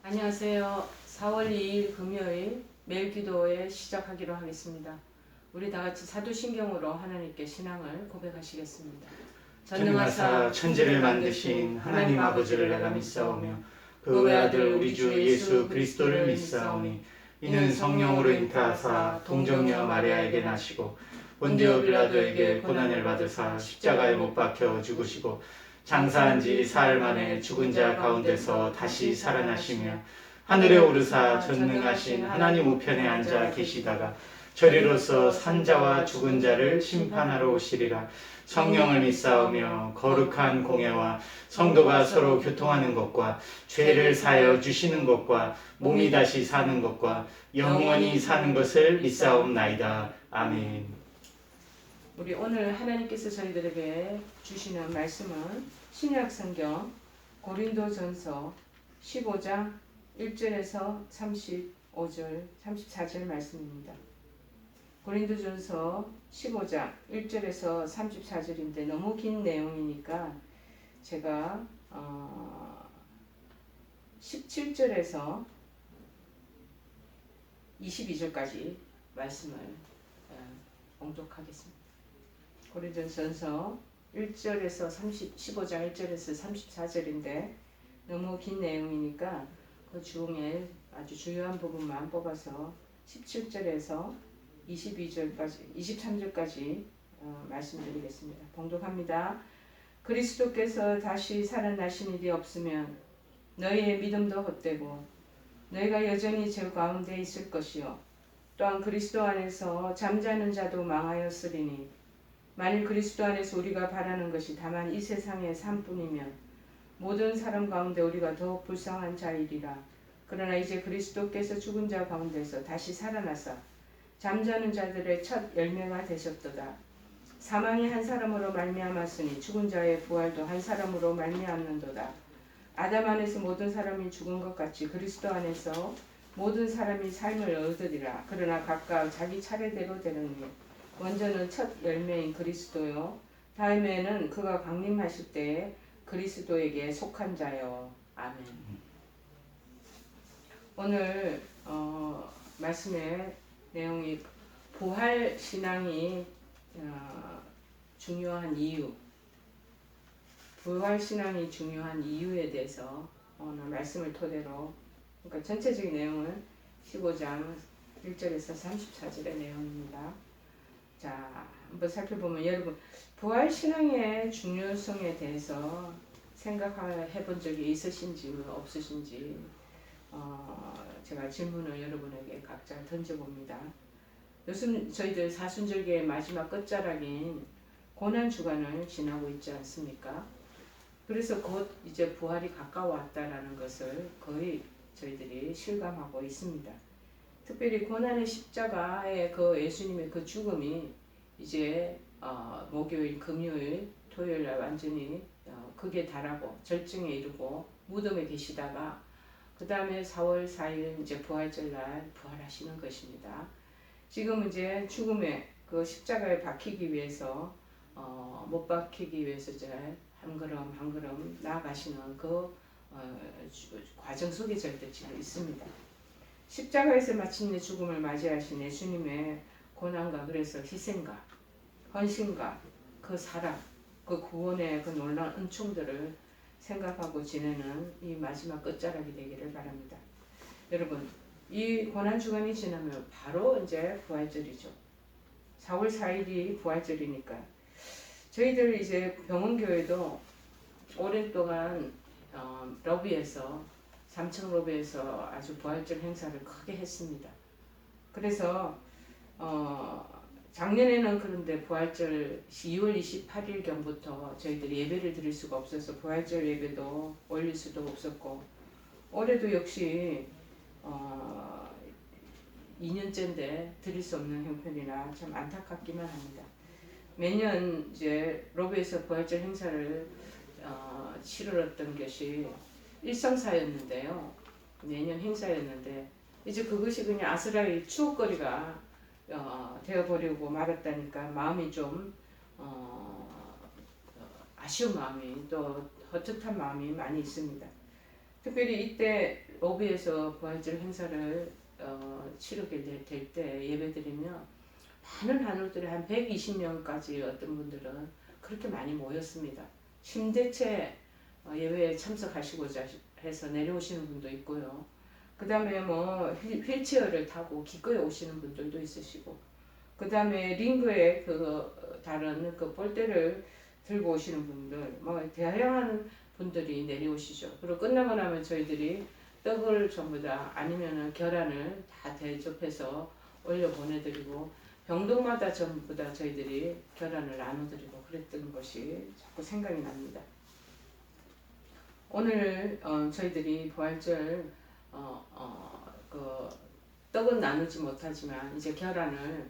안녕하세요. 4월 2일 금요일 매일 기도회 시작하기로 하겠습니다. 우리 다 같이 사도신경으로 하나님께 신앙을 고백하시겠습니다. 전능하사 천지를 만드신 하나님 아버지를 내가 믿사오며 그 외아들 우리 주 예수 그리스도를 믿사오니 이는 성령으로 잉태하사 동정녀 마리아에게 나시고 본디오 빌라도에게 고난을 받으사 십자가에 못 박혀 죽으시고 장사한 지 사흘 만에 죽은 자 가운데서 다시 살아나시며 하늘에 오르사 전능하신 하나님 우편에 앉아 계시다가 저리로서 산 자와 죽은 자를 심판하러 오시리라. 성령을 믿사오며 거룩한 공예와 성도가 서로 교통하는 것과 죄를 사하여 주시는 것과 몸이 다시 사는 것과 영원히 사는 것을 믿사옵나이다. 아멘. 우리 오늘 하나님께서 저희들에게 주시는 말씀은 신약 성경 고린도전서 15장 1절에서 35절, 34절 말씀입니다. 고린도전서 15장 1절에서 34절인데 너무 긴 내용이니까 제가 17절에서 22절까지 말씀을 봉독하겠습니다. 고린도전서 1절에서 15장 1절에서 34절인데 너무 긴 내용이니까 그 중에 아주 중요한 부분만 뽑아서 17절에서 23절까지 말씀드리겠습니다. 봉독합니다. 그리스도께서 다시 살아나신 일이 없으면 너희의 믿음도 헛되고 너희가 여전히 죄 가운데 있을 것이요 또한 그리스도 안에서 잠자는 자도 망하였으리니 만일 그리스도 안에서 우리가 바라는 것이 다만 이 세상의 삶뿐이면 모든 사람 가운데 우리가 더욱 불쌍한 자이리라. 그러나 이제 그리스도께서 죽은 자 가운데서 다시 살아나사 잠자는 자들의 첫 열매가 되셨도다. 사망이 한 사람으로 말미암았으니 죽은 자의 부활도 한 사람으로 말미암는도다. 아담 안에서 모든 사람이 죽은 것 같이 그리스도 안에서 모든 사람이 삶을 얻으리라. 그러나 각각 자기 차례대로 되느니 먼저는 첫 열매인 그리스도요 다음에는 그가 강림하실 때에 그리스도에게 속한 자요. 아멘. 오늘 말씀의 내용이 부활 신앙이 중요한 이유, 부활 신앙이 중요한 이유에 대해서 오늘 말씀을 토대로, 그러니까 전체적인 내용은 15장 1절에서 34절의 내용입니다. 자, 한번 살펴보면 여러분 부활 신앙의 중요성에 대해서 생각해 본 적이 있으신지 없으신지 제가 질문을 여러분에게 각자 던져봅니다. 요즘 저희들 사순절기의 마지막 끝자락인 고난주간을 지나고 있지 않습니까? 그래서 곧 이제 부활이 가까워왔다라는 것을 거의 저희들이 실감하고 있습니다. 특별히 고난의 십자가의 그 예수님의 그 죽음이 이제 목요일, 금요일, 토요일 날 완전히 극에 달하고 절정에 이르고 무덤에 계시다가 그 다음에 4월 4일 이제 부활절 날 부활하시는 것입니다. 지금 이제 죽음의 그 십자가에 박히기 위해서 못 박히기 위해서 이제 한 걸음 한 걸음 나아가시는 그 과정 속에 저희들 지금 있습니다. 십자가에서 마침내 죽음을 맞이하신 예수님의 고난과 그래서 희생과 헌신과 그 사랑, 그 구원의 그 놀라운 은총들을 생각하고 지내는 이 마지막 끝자락이 되기를 바랍니다. 여러분, 이 고난주간이 지나면 바로 이제 부활절이죠. 4월 4일이 부활절이니까 저희들 이제 병원교회도 오랜 동안 러비에서 3층 로비에서 아주 부활절 행사를 크게 했습니다. 그래서 작년에는 그런데 부활절 2월 28일경부터 저희들이 예배를 드릴 수가 없어서 부활절 예배도 올릴 수도 없었고 올해도 역시 2년째인데 드릴 수 없는 형편이라 참 안타깝기만 합니다. 매년 이제 로비에서 부활절 행사를 치르렀던 것이 일성사였는데요. 내년 행사였는데 이제 그것이 그냥 아스라엘 추억거리가 되어버리고 말았다니까 마음이 좀 아쉬운 마음이 또 헛헛한 마음이 많이 있습니다. 특별히 이때 오비에서 부활절 행사를 치르게 될 때 예배드리면 많은 한우들이 한 120명까지 어떤 분들은 그렇게 많이 모였습니다. 심대체 예배에 참석하시고자 해서 내려오시는 분도 있고요. 그 다음에 뭐 휠체어를 타고 기꺼이 오시는 분들도 있으시고, 그 다음에 링그에 다른 그 볼대를 들고 오시는 분들, 뭐 다양한 분들이 내려오시죠. 그리고 끝나고 나면 저희들이 떡을 전부 다 아니면은 계란을 다 대접해서 올려 보내드리고, 병동마다 전부 다 저희들이 계란을 나눠드리고 그랬던 것이 자꾸 생각이 납니다. 오늘 저희들이 부활절 그 떡은 나누지 못하지만 이제 계란을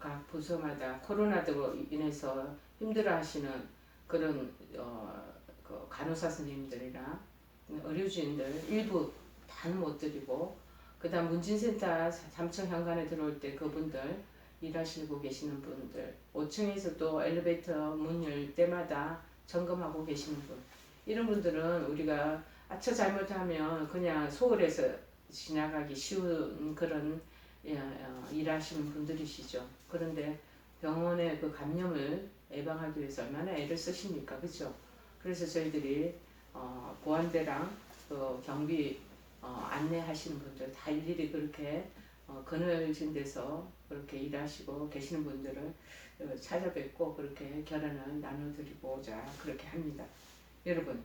각 부서마다 코로나로 인해서 힘들어하시는 그런 그 간호사 선생님들이나 의료진들 일부 다는 못 드리고, 그 다음 문진센터 3층 현관에 들어올 때 그분들 일하시고 계시는 분들, 5층에서 또 엘리베이터 문 열 때마다 점검하고 계시는 분, 이런 분들은 우리가 아차 잘못하면 그냥 소홀해서 지나가기 쉬운 그런 일하시는 분들이시죠. 그런데 병원의 그 감염을 예방하기 위해서 얼마나 애를 쓰십니까, 그렇죠? 그래서 저희들이 보안대랑 그 경비 안내하시는 분들 다 일일이 그렇게 그늘진 데서 그렇게 일하시고 계시는 분들을 찾아뵙고 그렇게 계란을 나눠드리고자 그렇게 합니다. 여러분,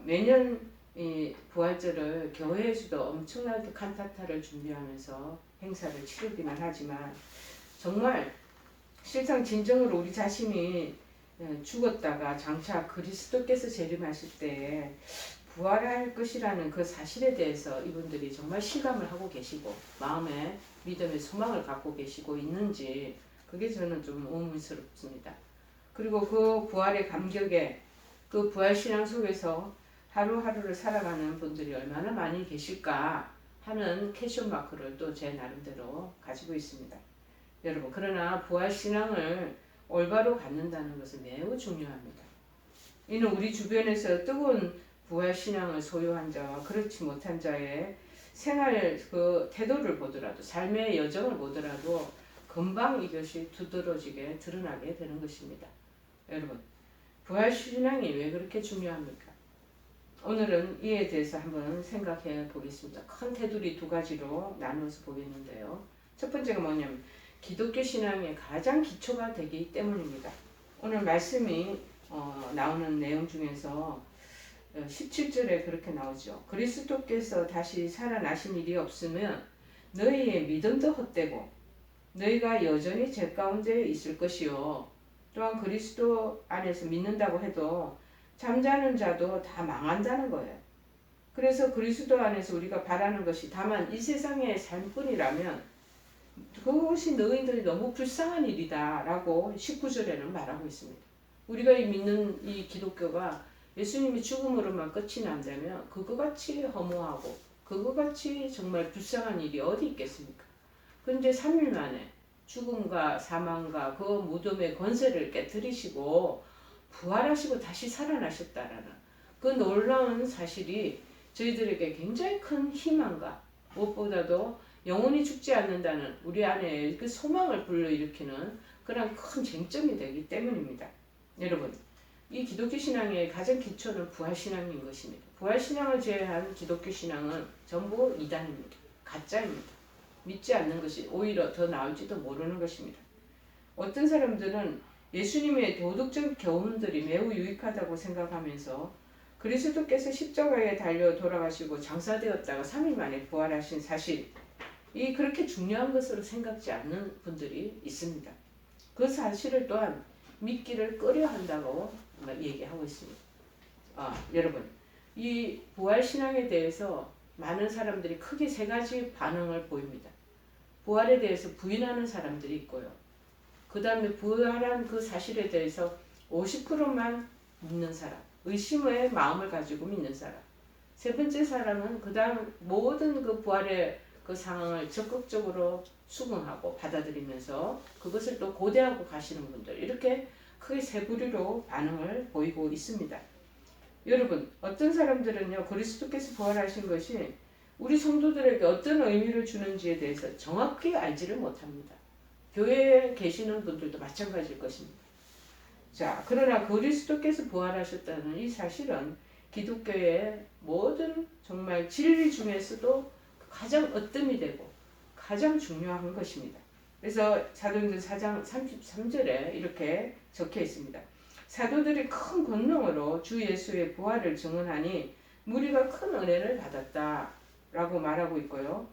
매년 이 부활절을 교회에서도 엄청나게 칸타타를 준비하면서 행사를 치르기만 하지만, 정말 실상 진정으로 우리 자신이 죽었다가 장차 그리스도께서 재림하실 때에 부활할 것이라는 그 사실에 대해서 이분들이 정말 실감을 하고 계시고 마음에 믿음의 소망을 갖고 계시고 있는지, 그게 저는 좀 의문스럽습니다. 그리고 그 부활의 감격에, 그 부활신앙 속에서 하루하루를 살아가는 분들이 얼마나 많이 계실까 하는 퀘스천 마크를 또 제 나름대로 가지고 있습니다. 여러분, 그러나 부활신앙을 올바로 갖는다는 것은 매우 중요합니다. 이는 우리 주변에서 뜨거운 부활신앙을 소유한 자와 그렇지 못한 자의 생활 그 태도를 보더라도, 삶의 여정을 보더라도 금방 이것이 두드러지게 드러나게 되는 것입니다. 여러분, 부활신앙이 왜 그렇게 중요합니까? 오늘은 이에 대해서 한번 생각해 보겠습니다. 큰 테두리 두 가지로 나누어서 보겠는데요. 첫 번째가 뭐냐면 기독교 신앙의 가장 기초가 되기 때문입니다. 오늘 말씀이 나오는 내용 중에서 17절에 그렇게 나오죠. 그리스도께서 다시 살아나신 일이 없으면 너희의 믿음도 헛되고 너희가 여전히 죄 가운데 있을 것이요. 또한 그리스도 안에서 믿는다고 해도 잠자는 자도 다 망한다는 거예요. 그래서 그리스도 안에서 우리가 바라는 것이 다만 이 세상의 삶뿐이라면 그것이 너희들이 너무 불쌍한 일이다 라고 19절에는 말하고 있습니다. 우리가 믿는 이 기독교가 예수님이 죽음으로만 끝이 난다면 그거같이 허무하고 그거같이 정말 불쌍한 일이 어디 있겠습니까? 그런데 3일 만에 죽음과 사망과 그 무덤의 권세를 깨뜨리시고 부활하시고 다시 살아나셨다라는 그 놀라운 사실이 저희들에게 굉장히 큰 희망과 무엇보다도 영원히 죽지 않는다는 우리 안에 그 소망을 불러일으키는 그런 큰 쟁점이 되기 때문입니다. 여러분, 이 기독교 신앙의 가장 기초는 부활신앙인 것입니다. 부활신앙을 제외한 기독교 신앙은 전부 이단입니다. 가짜입니다. 믿지 않는 것이 오히려 더 나을지도 모르는 것입니다. 어떤 사람들은 예수님의 도덕적 교훈들이 매우 유익하다고 생각하면서 그리스도께서 십자가에 달려 돌아가시고 장사되었다가 3일 만에 부활하신 사실, 이 그렇게 중요한 것으로 생각지 않는 분들이 있습니다. 그 사실을 또한 믿기를 꺼려한다고 얘기하고 있습니다. 여러분, 이 부활신앙에 대해서 많은 사람들이 크게 세 가지 반응을 보입니다. 부활에 대해서 부인하는 사람들이 있고요. 그 다음에 부활한 그 사실에 대해서 50%만 믿는 사람, 의심의 마음을 가지고 믿는 사람. 세 번째 사람은 그 다음 모든 그 부활의 그 상황을 적극적으로 수긍하고 받아들이면서 그것을 또 고대하고 가시는 분들, 이렇게 크게 세 부류로 반응을 보이고 있습니다. 여러분, 어떤 사람들은요, 그리스도께서 부활하신 것이 우리 성도들에게 어떤 의미를 주는지에 대해서 정확히 알지를 못합니다. 교회에 계시는 분들도 마찬가지일 것입니다. 자, 그러나 그리스도께서 부활하셨다는 이 사실은 기독교의 모든 정말 진리 중에서도 가장 으뜸이 되고 가장 중요한 것입니다. 그래서 사도행전 4장 33절에 이렇게 적혀 있습니다. 사도들이 큰 권능으로 주 예수의 부활을 증언하니 무리가 큰 은혜를 받았다 라고 말하고 있고요.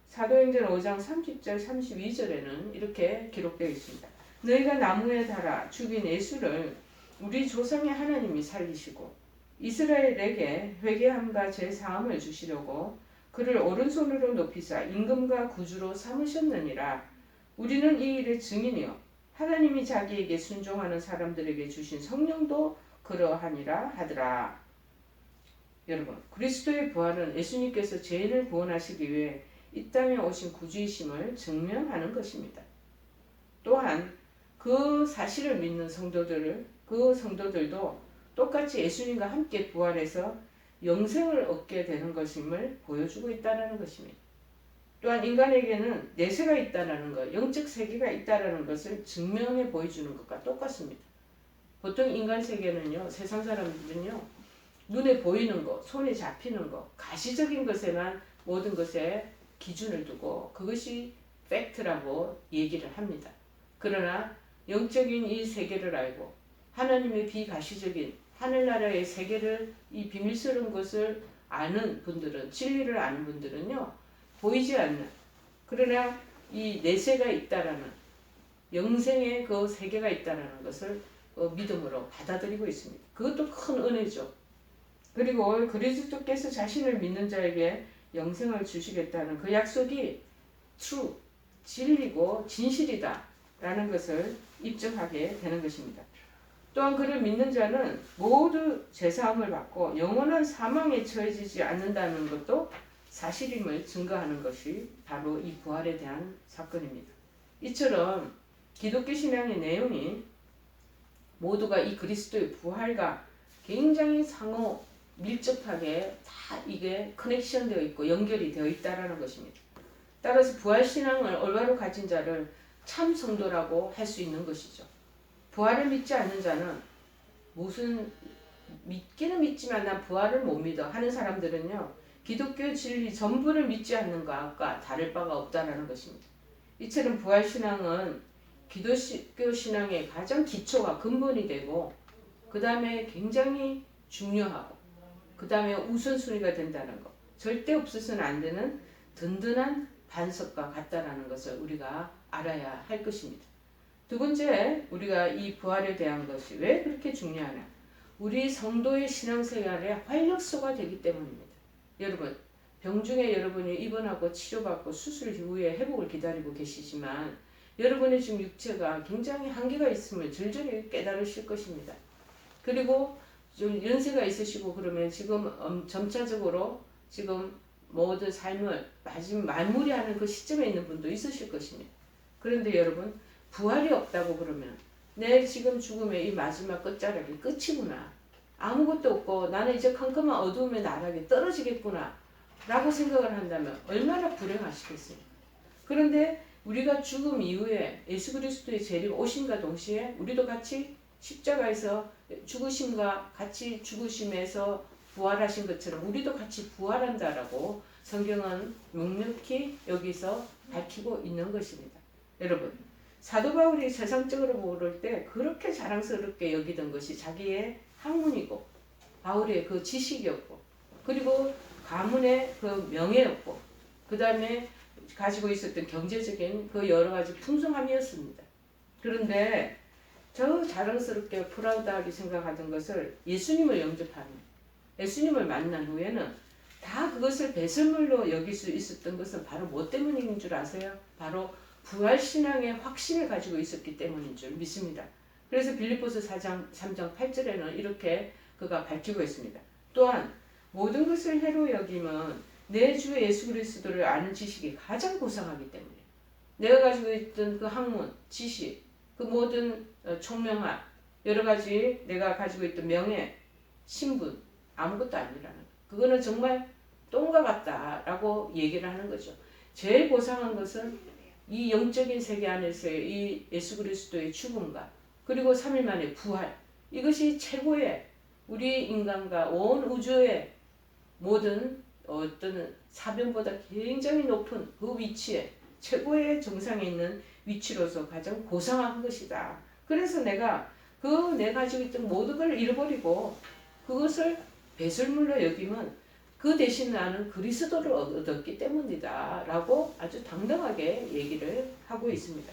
사도행전 5장 30절 32절에는 이렇게 기록되어 있습니다. 너희가 나무에 달아 죽인 예수를 우리 조상의 하나님이 살리시고 이스라엘에게 회개함과 제사함을 주시려고 그를 오른손으로 높이사 임금과 구주로 삼으셨느니라. 우리는 이 일의 증인이요 하나님이 자기에게 순종하는 사람들에게 주신 성령도 그러하니라 하더라. 여러분, 그리스도의 부활은 예수님께서 죄인을 구원하시기 위해 이 땅에 오신 구주이심을 증명하는 것입니다. 또한 그 사실을 믿는 성도들도 똑같이 예수님과 함께 부활해서 영생을 얻게 되는 것임을 보여주고 있다는 것입니다. 또한 인간에게는 내세가 있다는 것, 영적 세계가 있다는 것을 증명해 보여주는 것과 똑같습니다. 보통 인간 세계는요, 세상 사람들은요, 눈에 보이는 것, 손에 잡히는 것, 가시적인 것에만 모든 것에 기준을 두고 그것이 팩트라고 얘기를 합니다. 그러나 영적인 이 세계를 알고 하나님의 비가시적인 하늘나라의 세계를 이 비밀스러운 것을 아는 분들은, 진리를 아는 분들은요, 보이지 않는, 그러나 이 내세가 있다라는, 영생의 그 세계가 있다라는 것을 믿음으로 받아들이고 있습니다. 그것도 큰 은혜죠. 그리고 그리스도께서 자신을 믿는 자에게 영생을 주시겠다는 그 약속이 true, 진리고 진실이다 라는 것을 입증하게 되는 것입니다. 또한 그를 믿는 자는 모두 제사함을 받고 영원한 사망에 처해지지 않는다는 것도 사실임을 증거하는 것이 바로 이 부활에 대한 사건입니다. 이처럼 기독교 신앙의 내용이 모두가 이 그리스도의 부활과 굉장히 상호 밀접하게 다 이게 커넥션 되어 있고 연결이 되어 있다는 것입니다. 따라서 부활신앙을 올바로 가진 자를 참 성도라고 할 수 있는 것이죠. 부활을 믿지 않는 자는 믿기는 믿지만 난 부활을 못 믿어 하는 사람들은요, 기독교 진리 전부를 믿지 않는 것과 다를 바가 없다는 것입니다. 이처럼 부활신앙은 기독교 신앙의 가장 기초가 근본이 되고 그 다음에 굉장히 중요하고 그 다음에 우선순위가 된다는 것, 절대 없어서는 안 되는 든든한 반석과 같다라는 것을 우리가 알아야 할 것입니다. 두 번째, 우리가 이 부활에 대한 것이 왜 그렇게 중요하냐? 우리 성도의 신앙생활의 활력소가 되기 때문입니다. 여러분, 병중에 여러분이 입원하고 치료받고 수술 후에 회복을 기다리고 계시지만 여러분의 지금 육체가 굉장히 한계가 있음을 절절히 깨달으실 것입니다. 그리고 좀 연세가 있으시고 그러면 지금 점차적으로 지금 모든 삶을 마무리하는 그 시점에 있는 분도 있으실 것입니다. 그런데 여러분, 부활이 없다고 그러면 내 지금 죽음의 이 마지막 끝자락이 끝이구나, 아무것도 없고 나는 이제 캄캄한 어두움의 나락에 떨어지겠구나 라고 생각을 한다면 얼마나 불행하시겠습니까? 그런데 우리가 죽음 이후에 예수 그리스도의 재림 오심과 동시에 우리도 같이 십자가에서 죽으심과 같이 죽으심에서 부활하신 것처럼 우리도 같이 부활한다라고 성경은 묵묵히 여기서 밝히고 있는 것입니다. 여러분, 사도 바울이 세상적으로 볼 때 그렇게 자랑스럽게 여기던 것이 자기의 학문이고 바울의 그 지식이었고 그리고 가문의 그 명예였고 그 다음에 가지고 있었던 경제적인 그 여러 가지 풍성함이었습니다. 그런데 저 자랑스럽게 프라우드하게 생각하던 것을 예수님을 영접하는, 예수님을 만난 후에는 다 그것을 배설물로 여길 수 있었던 것은 바로 뭐 때문인 줄 아세요? 바로 부활신앙의 확신을 가지고 있었기 때문인 줄 믿습니다. 그래서 빌립보서 4장 3장 8절에는 이렇게 그가 밝히고 있습니다. 또한 모든 것을 해로 여김은 내 주 예수 그리스도를 아는 지식이 가장 고상하기 때문에 내가 가지고 있던 그 학문, 지식, 그 모든 총명함, 여러 가지 내가 가지고 있던 명예, 신분, 아무것도 아니라는 거예요. 그거는 정말 똥과 같다라고 얘기를 하는 거죠. 제일 고상한 것은 이 영적인 세계 안에서의 이 예수 그리스도의 죽음과 그리고 3일 만에 부활, 이것이 최고의 우리 인간과 온 우주의 모든 어떤 사변보다 굉장히 높은 그 위치에 최고의 정상에 있는 위치로서 가장 고상한 것이다. 그래서 내가 내 가지고 있던 모든 걸 잃어버리고 그것을 배설물로 여기면 그 대신 나는 그리스도를 얻었기 때문이다 라고 아주 당당하게 얘기를 하고 있습니다.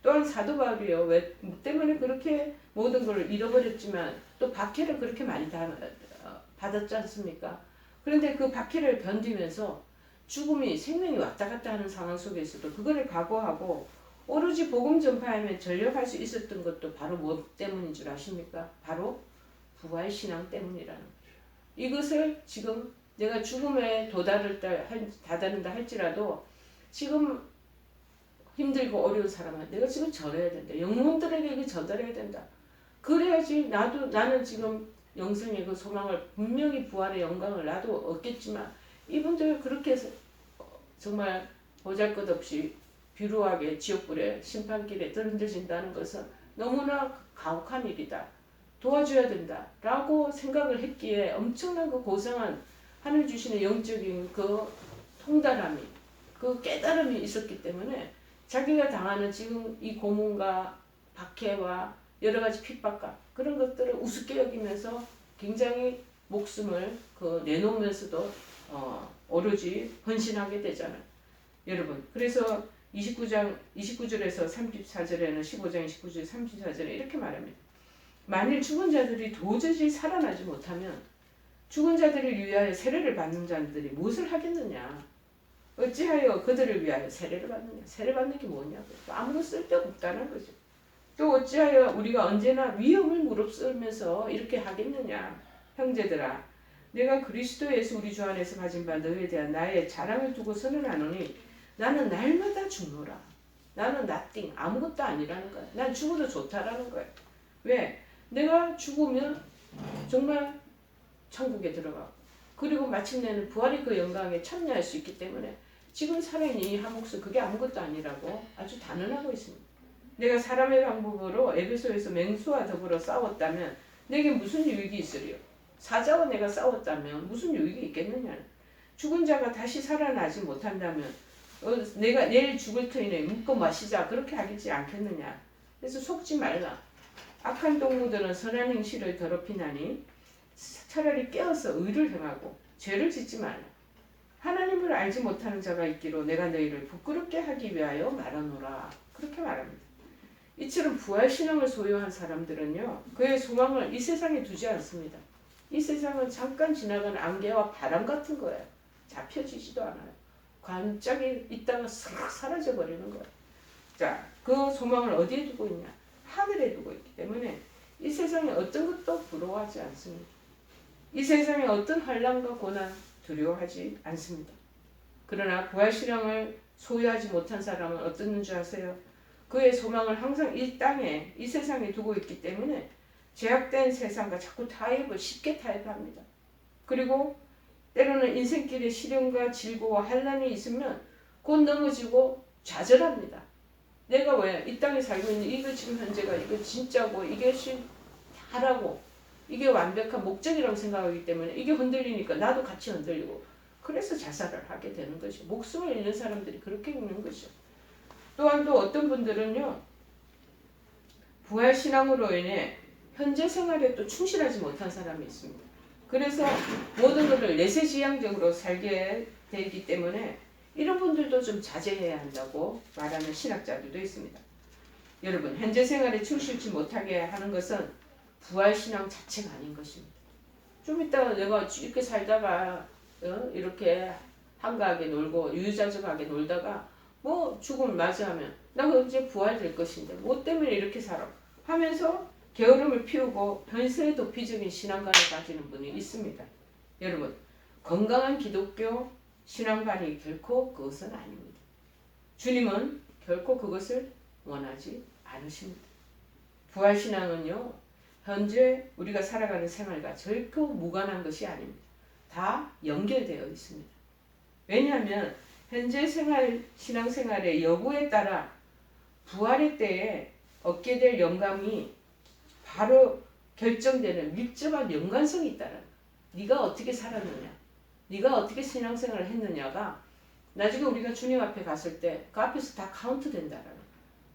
또한 사도 바울이요, 왜 때문에 그렇게 모든 걸 잃어버렸지만 또 박해를 그렇게 많이 받았지 않습니까? 그런데 그 박해를 견디면서 죽음이 생명이 왔다 갔다 하는 상황 속에서도 그거를 각오하고 오로지 복음 전파하면 전력할 수 있었던 것도 바로 뭐 때문인 줄 아십니까? 바로 부활신앙 때문이라는 거죠. 이것을 지금 내가 죽음에 다다른다 할지라도 지금 힘들고 어려운 사람은 내가 지금 전해야 된다. 영혼들에게 이거 전달해야 된다. 그래야지 나는 지금 영생의 그 소망을 분명히 부활의 영광을 나도 얻겠지만 이분들 그렇게 해서 정말 보잘것없이 비루하게 지옥불에 심판길에 떨어진다는 것은 너무나 가혹한 일이다. 도와줘야 된다. 라고 생각을 했기에 엄청난 그 고상한 하늘 주시는 영적인 그 통달함이 그 깨달음이 있었기 때문에 자기가 당하는 지금 이 고문과 박해와 여러 가지 핍박과 그런 것들을 우습게 여기면서 굉장히 목숨을 내놓으면서도 오로지 헌신하게 되잖아요. 여러분, 그래서 29절에서 34절에는 15장 29절 34절에 이렇게 말합니다. 만일 죽은 자들이 도저히 살아나지 못하면 죽은 자들을 위하여 세례를 받는 자들이 무엇을 하겠느냐? 어찌하여 그들을 위하여 세례를 받느냐? 세례 받는 게 뭐냐고. 아무런 쓸데가 없다는 거죠. 또 어찌하여 우리가 언제나 위험을 무릅쓰면서 이렇게 하겠느냐? 형제들아, 내가 그리스도에서 우리 주 안에서 가진 바 너희에 대한 나의 자랑을 두고 선언하노니 나는 날마다 죽노라. 나는 nothing, 아무것도 아니라는 거야. 난 죽어도 좋다라는 거야. 왜? 내가 죽으면 정말 천국에 들어가고 그리고 마침내는 부활의 그 영광에 참여할 수 있기 때문에 지금 살아있는 이 한 목숨 그게 아무것도 아니라고 아주 단언하고 있습니다. 내가 사람의 방법으로 에베소에서 맹수와 더불어 싸웠다면 내게 무슨 유익이 있으리요? 사자와 내가 싸웠다면 무슨 유익이 있겠느냐? 죽은 자가 다시 살아나지 못한다면 내가 내일 죽을 터이네 묶어 마시자 그렇게 하겠지 않겠느냐? 그래서 속지 말라. 악한 동무들은 선한 행실을 더럽히나니 차라리 깨어서 의를 행하고 죄를 짓지 말라. 하나님을 알지 못하는 자가 있기로 내가 너희를 부끄럽게 하기 위하여 말하노라. 그렇게 말합니다. 이처럼 부활신앙을 소유한 사람들은요. 그의 소망을 이 세상에 두지 않습니다. 이 세상은 잠깐 지나가는 안개와 바람 같은 거예요. 잡혀지지도 않아요. 반짝이 있다가 싹 사라져버리는 거예요. 자, 그 소망을 어디에 두고 있냐? 하늘에 두고 있기 때문에 이 세상에 어떤 것도 부러워하지 않습니다. 이 세상에 어떤 환난과 고난 두려워하지 않습니다. 그러나 부활신앙을 소유하지 못한 사람은 어떤 줄 아세요? 그의 소망을 항상 이 땅에 이 세상에 두고 있기 때문에 제약된 세상과 자꾸 쉽게 타협합니다. 그리고 때로는 인생길에 시련과 질고와 환난이 있으면 곧 넘어지고 좌절합니다. 내가 왜 이 땅에 살고 있는 이거 지금 현재가 이거 진짜고 이것이 다라고 이게 완벽한 목적이라고 생각하기 때문에 이게 흔들리니까 나도 같이 흔들리고 그래서 자살을 하게 되는 것이죠. 목숨을 잃는 사람들이 그렇게 있는 것이죠. 또한 또 어떤 분들은요. 부활신앙으로 인해 현재 생활에 또 충실하지 못한 사람이 있습니다. 그래서 모든 것을 내세지향적으로 살게 되기 때문에 이런 분들도 좀 자제해야 한다고 말하는 신학자들도 있습니다. 여러분, 현재 생활에 충실치 못하게 하는 것은 부활신앙 자체가 아닌 것입니다. 좀 이따가 내가 이렇게 살다가 이렇게 한가하게 놀고 유유자적하게 놀다가 뭐 죽음을 맞이하면 나 언제 부활될 것인데 뭐 때문에 이렇게 살아 하면서 게으름을 피우고 현세에 도피적인 신앙관을 가지는 분이 있습니다. 여러분, 건강한 기독교 신앙관이 결코 그것은 아닙니다. 주님은 결코 그것을 원하지 않으십니다. 부활신앙은요, 현재 우리가 살아가는 생활과 절대 무관한 것이 아닙니다. 다 연결되어 있습니다. 왜냐하면 현재 신앙생활의 여부에 따라 부활의 때에 얻게 될 영감이 바로 결정되는 밀접한 연관성이 있다는 거예요. 네가 어떻게 살았느냐, 네가 어떻게 신앙생활을 했느냐가 나중에 우리가 주님 앞에 갔을 때 그 앞에서 다 카운트 된다는 거예요.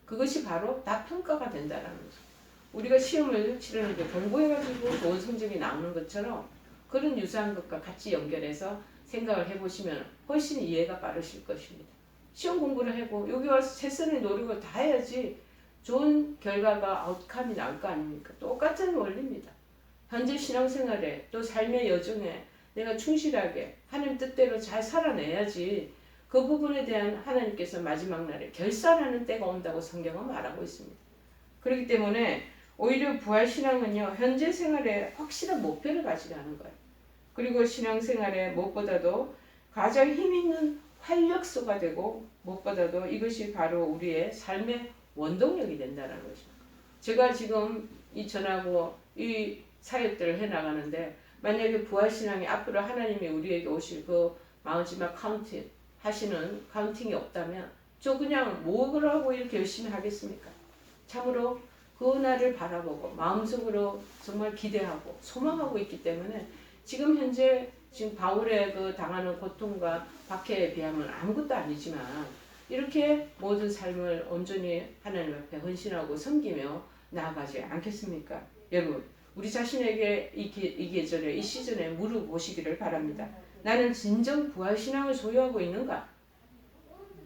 그것이 바로 다 평가가 된다는 거죠. 우리가 시험을 치르는데 공부해가지고 좋은 성적이 나오는 것처럼 그런 유사한 것과 같이 연결해서 생각을 해보시면 훨씬 이해가 빠르실 것입니다. 시험 공부를 하고 여기 와서 최선의 노력을 다 해야지 좋은 결과가 아웃컴이 나올 거 아닙니까? 똑같은 원리입니다. 현재 신앙생활에 또 삶의 여정에 내가 충실하게 하나님 뜻대로 잘 살아내야지 그 부분에 대한 하나님께서 마지막 날에 결산하는 때가 온다고 성경은 말하고 있습니다. 그렇기 때문에 오히려 부활신앙은요, 현재 생활에 확실한 목표를 가지라는 거예요. 그리고 신앙생활에 무엇보다도 가장 힘있는 활력소가 되고 무엇보다도 이것이 바로 우리의 삶의 원동력이 된다는 것입니다. 제가 지금 이 전하고 이 사역들을 해나가는데 만약에 부활신앙이 앞으로 하나님이 우리에게 오실 그 마지막 카운팅 하시는 카운팅이 없다면 저 그냥 뭐라고 이렇게 열심히 하겠습니까? 참으로 그 날을 바라보고 마음속으로 정말 기대하고 소망하고 있기 때문에 지금 현재 바울의 그 당하는 고통과 박해에 비하면 아무것도 아니지만 이렇게 모든 삶을 온전히 하나님 앞에 헌신하고 섬기며 나아가지 않겠습니까? 여러분, 우리 자신에게 이 계절에 이 시즌에 물어보시기를 바랍니다. 나는 진정 부활신앙을 소유하고 있는가?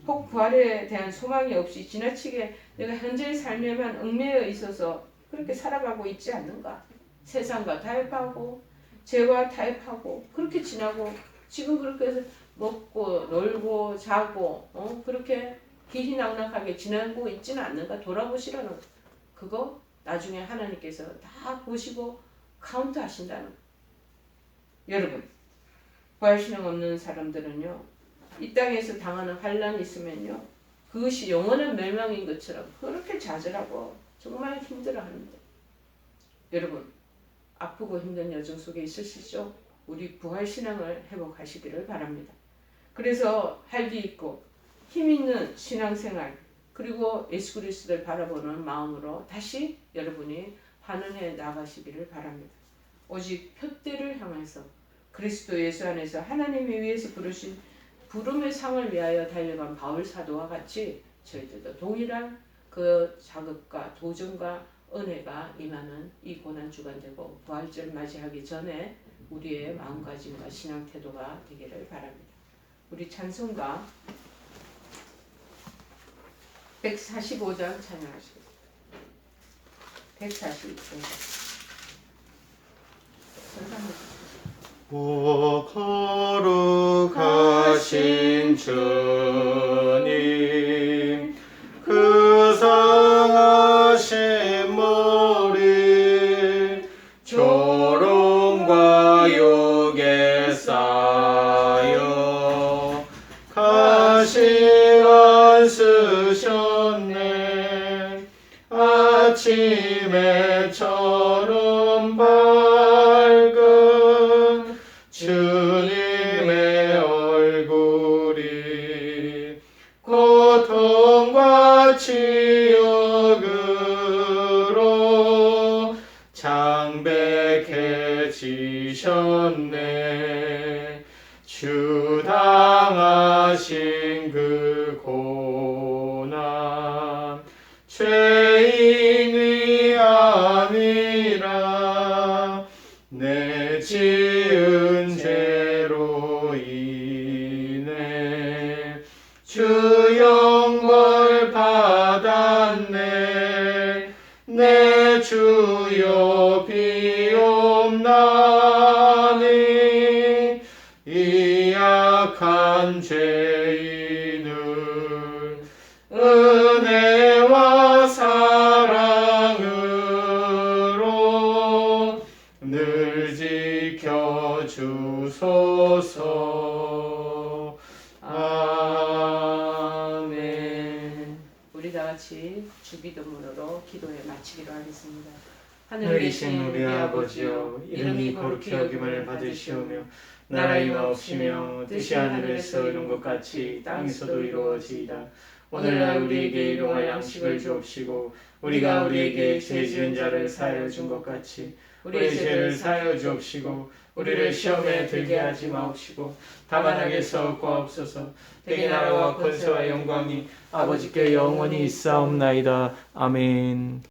혹 부활에 대한 소망이 없이 지나치게 내가 현재의 삶에만 얽매여 있어서 그렇게 살아가고 있지 않는가? 세상과 타협하고 죄와 타협하고 그렇게 지나고 지금 그렇게 해서 먹고 놀고 자고 그렇게 기희낙낙하게 지나고 있지는 않는가? 돌아보시라는 거. 그거 나중에 하나님께서 다 보시고 카운트 하신다는 거. 여러분, 부활신앙 없는 사람들은요, 이 땅에서 당하는 환란이 있으면요, 그것이 영원한 멸망인 것처럼 그렇게 좌절하고 정말 힘들어합니다. 여러분, 아프고 힘든 여정 속에 있으시죠? 우리 부활신앙을 회복하시기를 바랍니다. 그래서 활기 있고 힘있는 신앙생활 그리고 예수 그리스도를 바라보는 마음으로 다시 여러분이 환원해 나가시기를 바랍니다. 오직 표대를 향해서 그리스도 예수 안에서 하나님이 위해서 부르신 부름의 상을 위하여 달려간 바울 사도와 같이 저희들도 동일한 그 자극과 도전과 은혜가 임하는 이 고난주간 되고 부활절 맞이하기 전에 우리의 마음가짐과 신앙 태도가 되기를 바랍니다. 우리 찬송가 145장 찬양하시겠습니다. 145장 오 거룩하신 주님 그 상하신 머리 조롱과 욕에 쌓여 가시관 쓰셨네 아침에처럼 밝은 주님의 얼굴이 고통과 치욕으로 장백해지셨네 주 당하신 그 고난 죄인이 아니라 내 지은 죄로 인해 주 영벌 받았네 내 주여 비옵나니 이 약한 죄인을 은혜와 사랑으로 늘 지켜주소서. 아멘. 우리 다 같이 주기도문으로 기도에 마치기로 하겠습니다. 하늘에 계신 우리 아버지여 이름이 거룩히 여김을 받으시오며 나라의 마옵시며 뜻이 하늘에서 이룬 것 같이 땅에서도 이루어지이다. 오늘날 우리에게 일용할 양식을 주옵시고 우리가 우리에게 죄 지은 자를 사하여 준 것 같이 우리의 죄를 사하여 주옵시고 우리를 시험에 들게 하지 마옵시고 다만 악에서 구하옵소서. 대개 나라와 권세와 영광이 아버지께 영원히 있사옵나이다. 아멘.